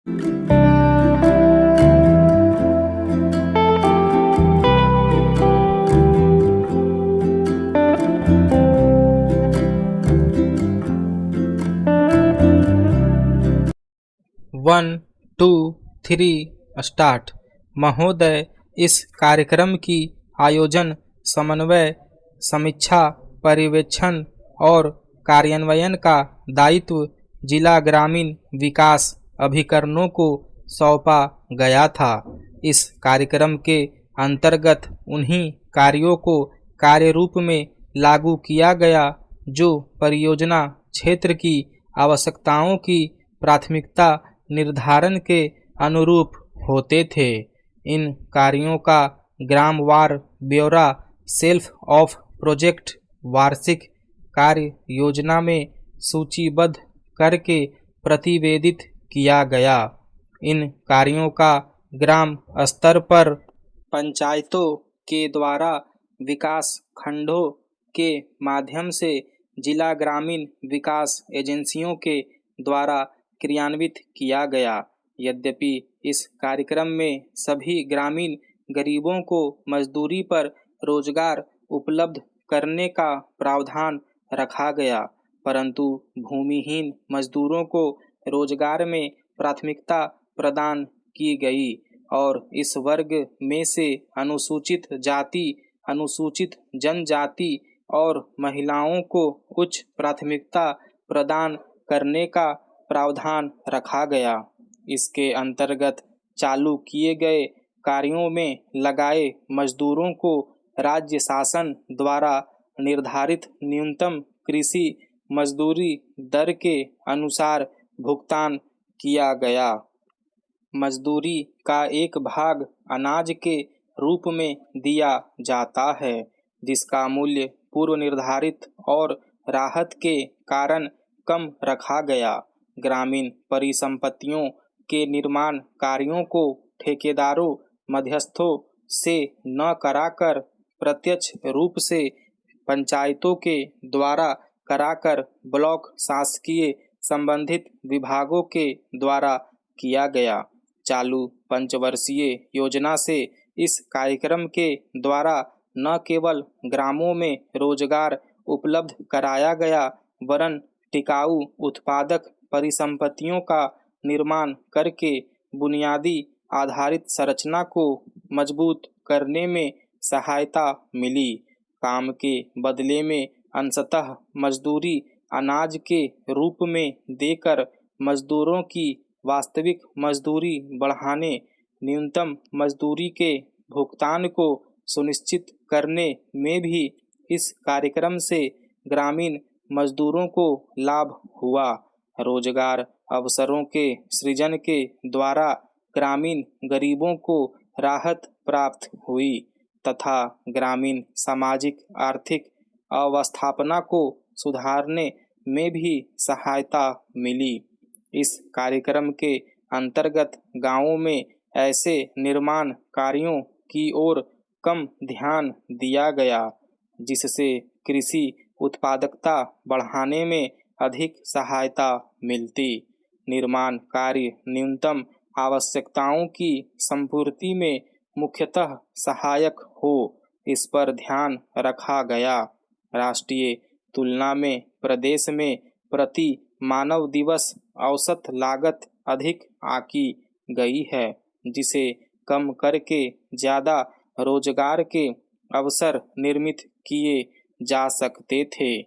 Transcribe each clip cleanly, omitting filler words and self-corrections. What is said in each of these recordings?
One two three start. महोदय, इस कार्यक्रम की आयोजन, समन्वय, समीक्षा, पर्यवेक्षण और कार्यान्वयन का दायित्व जिला ग्रामीण विकास अभिकरणों को सौंपा गया था। इस कार्यक्रम के अंतर्गत उन्हीं कार्यों को कार्य रूप में लागू किया गया जो परियोजना क्षेत्र की आवश्यकताओं की प्राथमिकता निर्धारण के अनुरूप होते थे। इन कार्यों का ग्रामवार ब्यौरा सेल्फ ऑफ प्रोजेक्ट वार्षिक कार्य योजना में सूचीबद्ध करके प्रतिवेदित किया गया। इन कार्यों का ग्राम स्तर पर पंचायतों के द्वारा विकास खंडों के माध्यम से जिला ग्रामीण विकास एजेंसियों के द्वारा क्रियान्वित किया गया। यद्यपि इस कार्यक्रम में सभी ग्रामीण गरीबों को मजदूरी पर रोजगार उपलब्ध करने का प्रावधान रखा गया, परंतु भूमिहीन मजदूरों को रोजगार में प्राथमिकता प्रदान की गई और इस वर्ग में से अनुसूचित जाति, अनुसूचित जनजाति और महिलाओं को उच्च प्राथमिकता प्रदान करने का प्रावधान रखा गया। इसके अंतर्गत चालू किए गए कार्यों में लगाए मजदूरों को राज्य शासन द्वारा निर्धारित न्यूनतम कृषि मजदूरी दर के अनुसार भुगतान किया गया। मजदूरी का एक भाग अनाज के रूप में दिया जाता है, जिसका मूल्य पूर्व निर्धारित और राहत के कारण कम रखा गया। ग्रामीण परिसंपत्तियों के निर्माण कार्यों को ठेकेदारों मध्यस्थों से न कराकर प्रत्यक्ष रूप से पंचायतों के द्वारा कराकर ब्लॉक शासकीय संबंधित विभागों के द्वारा किया गया। चालू पंचवर्षीय योजना से इस कार्यक्रम के द्वारा न केवल ग्रामों में रोजगार उपलब्ध कराया गया, वरन टिकाऊ उत्पादक परिसंपत्तियों का निर्माण करके बुनियादी आधारित संरचना को मजबूत करने में सहायता मिली। काम के बदले में अंशतः मजदूरी अनाज के रूप में देकर मजदूरों की वास्तविक मजदूरी बढ़ाने, न्यूनतम मजदूरी के भुगतान को सुनिश्चित करने में भी इस कार्यक्रम से ग्रामीण मजदूरों को लाभ हुआ। रोजगार अवसरों के सृजन के द्वारा ग्रामीण गरीबों को राहत प्राप्त हुई तथा ग्रामीण सामाजिक आर्थिक अवस्थापना को सुधारने में भी सहायता मिली। इस कार्यक्रम के अंतर्गत गांवों में ऐसे निर्माण कार्यों की ओर कम ध्यान दिया गया, जिससे कृषि उत्पादकता बढ़ाने में अधिक सहायता मिलती। निर्माण कार्य न्यूनतम आवश्यकताओं की संपूर्ति में मुख्यतः सहायक हो, इस पर ध्यान रखा गया। राष्ट्रीय तुलना में प्रदेश में प्रति मानव दिवस औसत लागत अधिक आंकी गई है, जिसे कम करके ज़्यादा रोजगार के अवसर निर्मित किए जा सकते थे।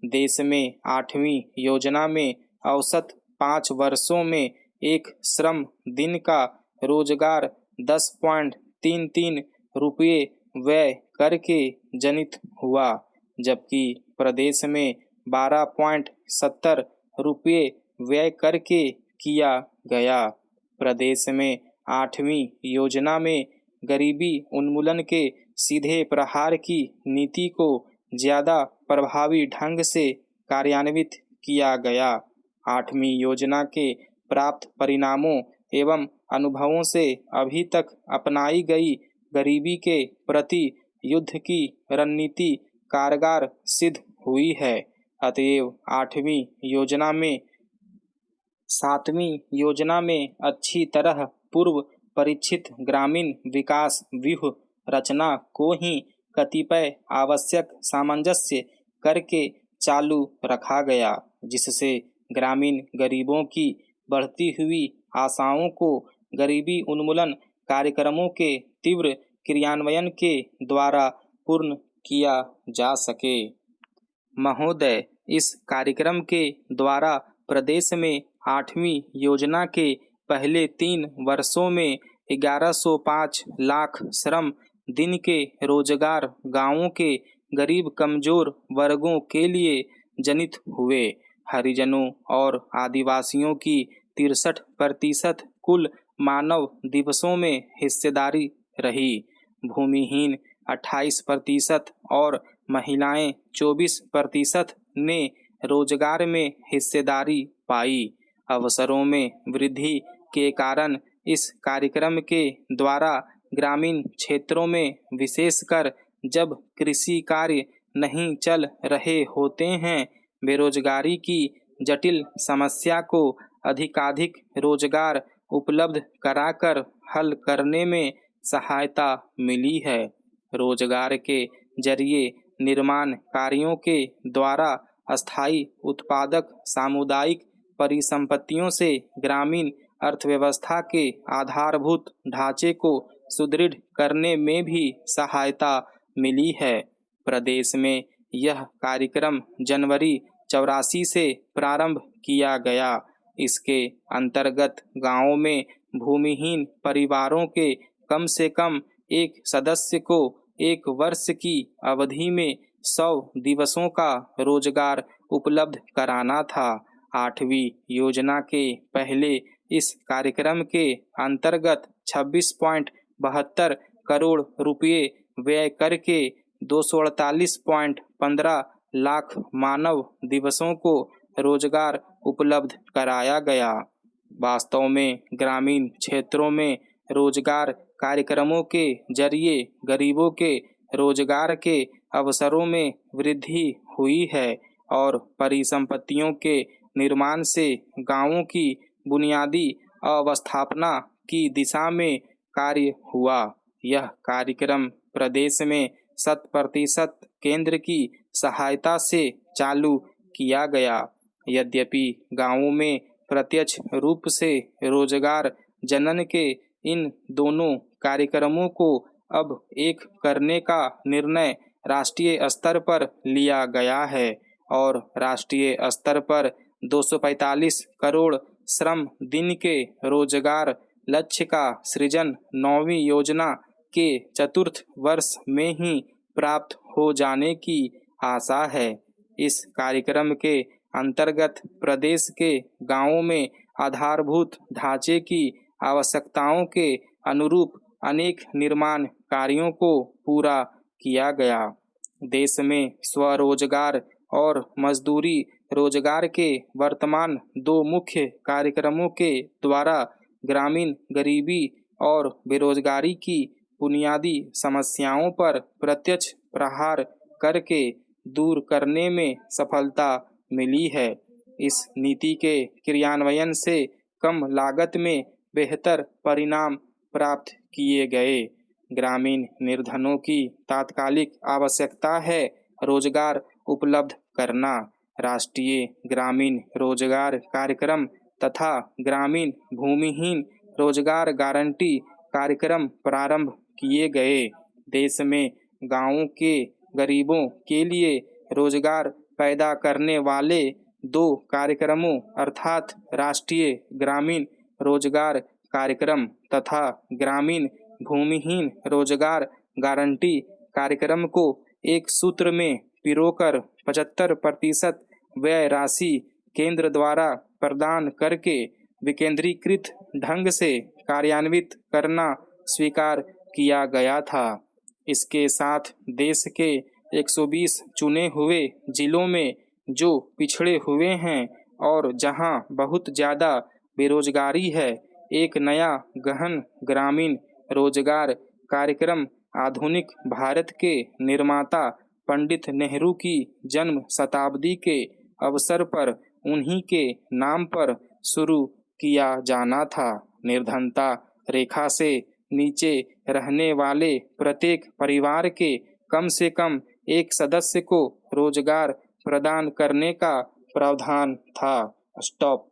देश में 8वीं योजना में औसत 5 वर्षों में एक श्रम दिन का रोजगार 10.33 रुपये व्यय करके जनित हुआ, जबकि प्रदेश में 12.70 रुपये व्यय करके किया गया। प्रदेश में 8वीं योजना में गरीबी उन्मूलन के सीधे प्रहार की नीति को ज़्यादा प्रभावी ढंग से कार्यान्वित किया गया। 8वीं योजना के प्राप्त परिणामों एवं अनुभवों से अभी तक अपनाई गई गरीबी के प्रति युद्ध की रणनीति कारगर सिद्ध हुई है। अतएव 8वीं योजना में 7वीं योजना में अच्छी तरह पूर्व परीक्षित ग्रामीण विकास व्यूह रचना को ही कतिपय आवश्यक सामंजस्य करके चालू रखा गया, जिससे ग्रामीण गरीबों की बढ़ती हुई आशाओं को गरीबी उन्मूलन कार्यक्रमों के तीव्र क्रियान्वयन के द्वारा पूर्ण किया जा सके। महोदय, इस कार्यक्रम के द्वारा प्रदेश में 8वीं योजना के पहले 3 वर्षों में 1105 लाख श्रम दिन के रोजगार गांवों के गरीब कमजोर वर्गों के लिए जनित हुए। हरिजनों और आदिवासियों की 63% कुल मानव दिवसों में हिस्सेदारी रही। भूमिहीन 28% और महिलाएं 24% ने रोजगार में हिस्सेदारी पाई। अवसरों में वृद्धि के कारण इस कार्यक्रम के द्वारा ग्रामीण क्षेत्रों में विशेषकर जब कृषि कार्य नहीं चल रहे होते हैं, बेरोजगारी की जटिल समस्या को अधिकाधिक रोजगार उपलब्ध कराकर हल करने में सहायता मिली है। रोजगार के जरिए निर्माण कार्यों के द्वारा अस्थायी उत्पादक सामुदायिक परिसंपत्तियों से ग्रामीण अर्थव्यवस्था के आधारभूत ढांचे को सुदृढ़ करने में भी सहायता मिली है। प्रदेश में यह कार्यक्रम जनवरी 84 से प्रारंभ किया गया। इसके अंतर्गत गांवों में भूमिहीन परिवारों के कम से कम एक सदस्य को 1 वर्ष की अवधि में 100 दिवसों का रोजगार उपलब्ध कराना था। 8वीं योजना के पहले इस कार्यक्रम के अंतर्गत 26.72 करोड़ रुपये व्यय करके 248.15 लाख मानव दिवसों को रोजगार उपलब्ध कराया गया। वास्तव में ग्रामीण क्षेत्रों में रोजगार कार्यक्रमों के जरिए गरीबों के रोजगार के अवसरों में वृद्धि हुई है और परिसंपत्तियों के निर्माण से गांवों की बुनियादी अवस्थापना की दिशा में कार्य हुआ। यह कार्यक्रम प्रदेश में 100% केंद्र की सहायता से चालू किया गया। यद्यपि गांवों में प्रत्यक्ष रूप से रोजगार जनन के इन दोनों कार्यक्रमों को अब एक करने का निर्णय राष्ट्रीय स्तर पर लिया गया है और राष्ट्रीय स्तर पर 245 करोड़ श्रम दिन के रोजगार लक्ष्य का सृजन 9वीं योजना के चतुर्थ वर्ष में ही प्राप्त हो जाने की आशा है। इस कार्यक्रम के अंतर्गत प्रदेश के गांवों में आधारभूत ढांचे की आवश्यकताओं के अनुरूप अनेक निर्माण कार्यों को पूरा किया गया। देश में स्वरोजगार और मजदूरी रोजगार के वर्तमान 2 मुख्य कार्यक्रमों के द्वारा ग्रामीण गरीबी और बेरोजगारी की बुनियादी समस्याओं पर प्रत्यक्ष प्रहार करके दूर करने में सफलता मिली है। इस नीति के क्रियान्वयन से कम लागत में बेहतर परिणाम प्राप्त किए गए। ग्रामीण निर्धनों की तात्कालिक आवश्यकता है रोजगार उपलब्ध करना। राष्ट्रीय ग्रामीण रोजगार कार्यक्रम तथा ग्रामीण भूमिहीन रोजगार गारंटी कार्यक्रम प्रारंभ किए गए। देश में गांवों के गरीबों के लिए रोजगार पैदा करने वाले 2 कार्यक्रमों अर्थात राष्ट्रीय ग्रामीण रोजगार कार्यक्रम तथा ग्रामीण भूमिहीन रोजगार गारंटी कार्यक्रम को एक सूत्र में पिरोकर 75% व्यय राशि केंद्र द्वारा प्रदान करके विकेंद्रीकृत ढंग से कार्यान्वित करना स्वीकार किया गया था। इसके साथ देश के 120 चुने हुए जिलों में जो पिछड़े हुए हैं और जहां बहुत ज़्यादा बेरोजगारी है, एक नया गहन ग्रामीण रोजगार कार्यक्रम आधुनिक भारत के निर्माता पंडित नेहरू की जन्म शताब्दी के अवसर पर उन्हीं के नाम पर शुरू किया जाना था। निर्धनता रेखा से नीचे रहने वाले प्रत्येक परिवार के कम से कम एक सदस्य को रोजगार प्रदान करने का प्रावधान था। स्टॉप।